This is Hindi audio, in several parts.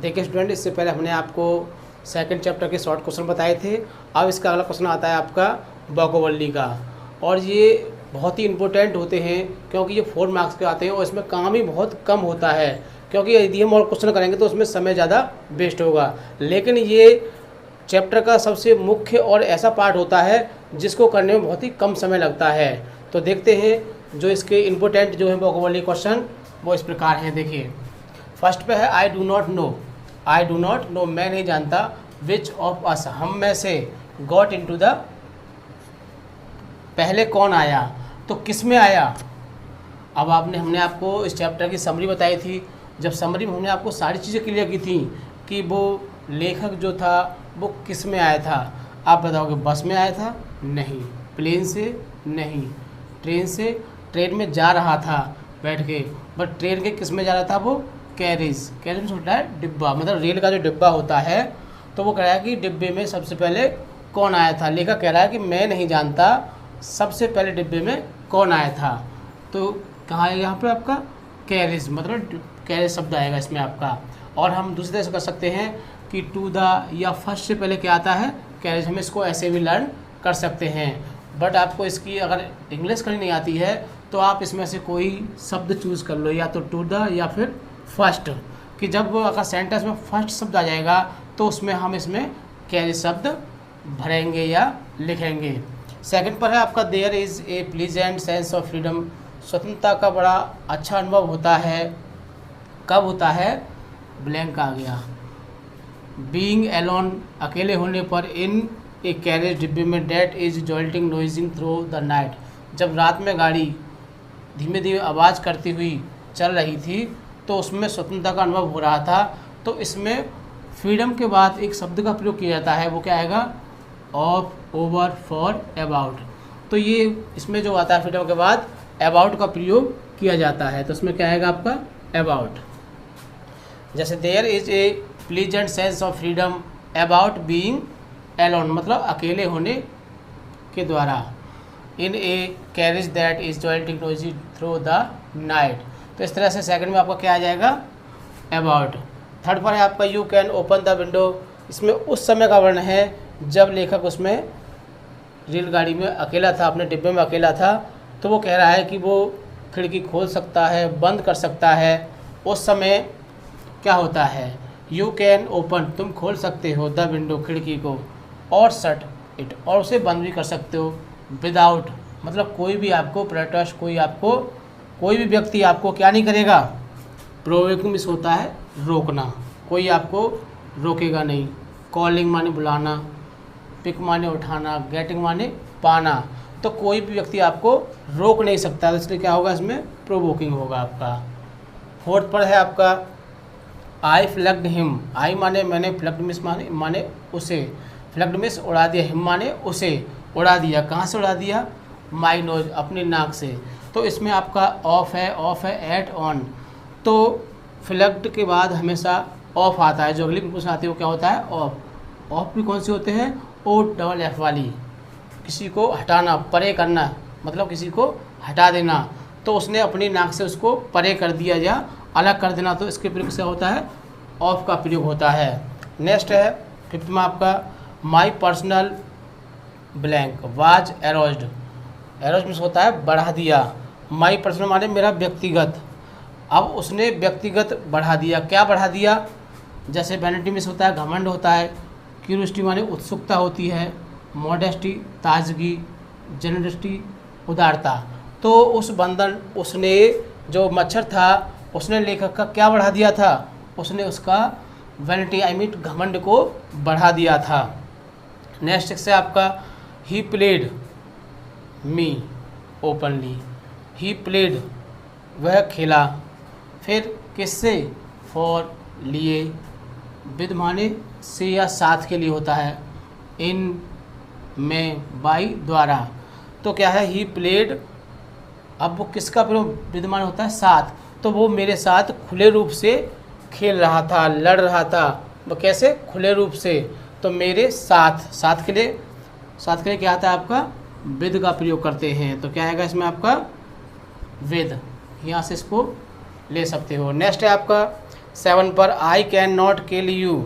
देखिए स्टूडेंट, इससे पहले हमने आपको सेकंड चैप्टर के शॉर्ट क्वेश्चन बताए थे। अब इसका अगला क्वेश्चन आता है आपका वोकैबुलरी का, और ये बहुत ही इंपॉर्टेंट होते हैं क्योंकि ये 4 मार्क्स के आते हैं और इसमें काम ही बहुत कम होता है, क्योंकि यदि हम और क्वेश्चन करेंगे तो उसमें समय ज़्यादा वेस्ट होगा। लेकिन ये चैप्टर का सबसे मुख्य और ऐसा पार्ट होता है जिसको करने में बहुत ही कम समय लगता है। तो देखते हैं जो इसके इम्पोर्टेंट जो है वोकैबुलरी क्वेश्चन वो इस प्रकार हैं। देखिए फर्स्ट पे है I do not know. I do not know, मैं नहीं जानता। विच ऑफ अस, हम में से। गॉट इनटू द, पहले कौन आया, तो किस में आया। अब हमने आपको इस चैप्टर की समरी बताई थी। जब समरी में हमने आपको सारी चीज़ें क्लियर की थी कि वो लेखक जो था वो किस में आया था। आप बताओगे बस में आया था, नहीं। प्लेन से, नहीं। ट्रेन से, ट्रेन में जा रहा था बैठ के, बट ट्रेन के किस में जा रहा था, वो कैरेज। कैरेज में होता है डिब्बा, मतलब रेल का जो डिब्बा होता है। तो वो कह रहा है कि डिब्बे में सबसे पहले कौन आया था। लेखक कह रहा है कि मैं नहीं जानता सबसे पहले डिब्बे में कौन आया था। तो कहाँ आएगा यहाँ पर आपका कैरेज, मतलब कैरेज शब्द आएगा इसमें आपका। और हम दूसरी तरह से कर सकते हैं कि टू द या फर्स्ट से पहले क्या आता है, कैरेज। हम इसको ऐसे भी लर्न कर सकते हैं। बट आपको इसकी अगर इंग्लिश करनी नहीं आती है तो आप इसमें से कोई शब्द चूज़ कर लो, या तो टू द या फिर फर्स्ट। कि जब अगर सेंटेंस में फर्स्ट शब्द आ जाएगा तो उसमें हम इसमें कैरेज शब्द भरेंगे या लिखेंगे। सेकंड पर है आपका there is a pleasant sense of freedom. स्वतंत्रता का बड़ा अच्छा अनुभव होता है। कब होता है, ब्लैंक आ गया। बीइंग एलोन, अकेले होने पर। इन ए कैरेज, डिब्बे में। That is jolting noising through the night, जब रात में गाड़ी धीमे धीमे आवाज़ करती हुई चल रही थी तो उसमें स्वतंत्रता का अनुभव हो रहा था। तो इसमें फ्रीडम के बाद एक शब्द का प्रयोग किया जाता है, वो क्या आएगा, ऑफ, ओवर, फॉर, अबाउट। तो ये इसमें जो आता है फ्रीडम के बाद अबाउट का प्रयोग किया जाता है। तो इसमें क्या आएगा आपका अबाउट। जैसे there is a pleasant sense of freedom about being alone, मतलब अकेले होने के द्वारा। In a carriage that is jolting noisy through the night. तो इस तरह से सेकंड में आपका क्या आ जाएगा, अबाउट। थर्ड पर है आपका you can open the window. इसमें उस समय का वर्णन है जब लेखक उसमें रेलगाड़ी में अकेला था, अपने डिब्बे में अकेला था। तो वो कह रहा है कि वो खिड़की खोल सकता है, बंद कर सकता है। उस समय क्या होता है, यू कैन ओपन, तुम खोल सकते हो, द विंडो, खिड़की को, और शट इट, और उसे बंद भी कर सकते हो। विदाउट, मतलब कोई भी आपको प्रोटेस्ट, कोई भी व्यक्ति आपको क्या नहीं करेगा, प्रोवोकिंग मिस होता है रोकना, कोई आपको रोकेगा नहीं। कॉलिंग माने बुलाना, पिक माने उठाना, गेटिंग माने पाना। तो कोई भी व्यक्ति आपको रोक नहीं सकता, तो इसलिए क्या होगा, इसमें प्रोवोकिंग होगा आपका। फोर्थ पर है आपका आई फ्लग्ड हिम। आई माने मैंने, फ्लग्ड मिस माने उसे, फ्लग्ड मिस उड़ा दिया, हिम माने उसे उड़ा दिया। कहाँ से उड़ा दिया, माई नोज, अपनी नाक से। तो इसमें आपका ऑफ है एट, ऑन। तो फ्लग्ड के बाद हमेशा ऑफ आता है, जो अगली प्रश्न आती है वो क्या होता है, ऑफ। ऑफ भी कौन सी होते हैं, ओ डबल एफ वाली, किसी को हटाना, परे करना, मतलब किसी को हटा देना। तो उसने अपनी नाक से उसको परे कर दिया या अलग कर देना, तो इसके प्रयोग से होता है, ऑफ का प्रयोग होता है। नेक्स्ट है फिफ्थ में आपका my personal blank was aroused. Arouse means होता है बढ़ा दिया। माई पर्सनल माने मेरा व्यक्तिगत। अब उसने व्यक्तिगत बढ़ा दिया, क्या बढ़ा दिया, जैसे वैनिटी मीन्स होता है घमंड होता है। क्यूरियोसिटी माने उत्सुकता होती है। मॉडेस्टी ताजगी, जेनरसिटी उदारता। तो उस बंधन, उसने जो मच्छर था उसने लेखक का क्या बढ़ा दिया था, उसने उसका वैनिटी आई मीन घमंड को बढ़ा दिया था। नेक्स्ट से आपका he played me openly. He played, वह खेला। फिर किससे, फॉर, लिए। विद माने से या साथ के लिए होता है। इन, में, बाई, द्वारा। तो क्या है, ही प्लेड, अब वो किसका प्रयोग, विद्यमान होता है साथ। तो वो मेरे साथ खुले रूप से खेल रहा था, लड़ रहा था। वो कैसे, खुले रूप से। तो मेरे साथ, साथ के लिए क्या आता है आपका, विद का प्रयोग करते हैं। तो क्या आएगा इसमें आपका विद, यहाँ से इसको ले सकते हो। नेक्स्ट है आपका 7 पर I can not kill you.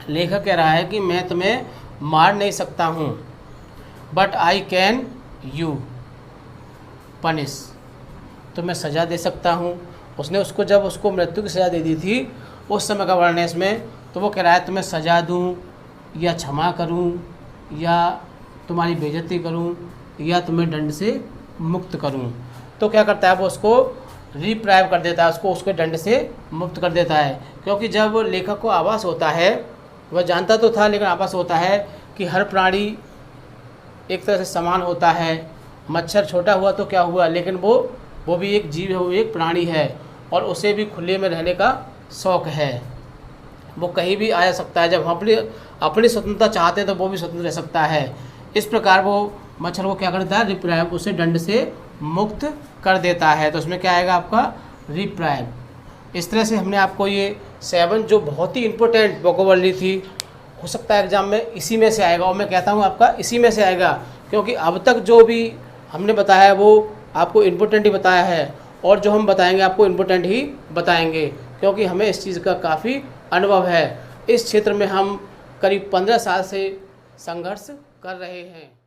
लेखक कह रहा है कि मैं तुम्हें मार नहीं सकता हूँ, but I can you punish, तो मैं सज़ा दे सकता हूँ। उसने उसको जब उसको मृत्यु की सज़ा दे दी थी उस समय का वर्णन है इसमें, तो वो कह रहा है तुम्हें सज़ा दूँ या क्षमा करूँ या तुम्हारी बेइज्जती करूँ या तुम्हें दंड से मुक्त करूँ। तो क्या करता है वो उसको रिप्राइव कर देता है, उसको उसके दंड से मुक्त कर देता है। क्योंकि जब लेखक को आभास होता है, वह जानता तो था लेकिन आभास होता है कि हर प्राणी एक तरह से समान होता है। मच्छर छोटा हुआ तो क्या हुआ, लेकिन वो भी एक जीव है, वो एक प्राणी है और उसे भी खुले में रहने का शौक़ है। वो कहीं भी आ जा सकता है। जब हम अपनी स्वतंत्रता चाहते हैं तो वो भी स्वतंत्र रह सकता है। इस प्रकार वो मच्छर को क्या करता है, रिप्राइव, उसे दंड से मुक्त कर देता है। तो उसमें क्या आएगा आपका रिप्राइव। इस तरह से हमने आपको ये 7 जो बहुत ही इम्पोर्टेंट वोकैबुलरी थी, हो सकता है एग्जाम में इसी में से आएगा, और मैं कहता हूँ आपका इसी में से आएगा, क्योंकि अब तक जो भी हमने बताया है वो आपको इम्पोर्टेंट ही बताया है, और जो हम बताएंगे आपको इम्पोर्टेंट ही बताएंगे, क्योंकि हमें इस चीज़ का काफ़ी अनुभव है। इस क्षेत्र में हम करीब 15 साल से संघर्ष कर रहे हैं।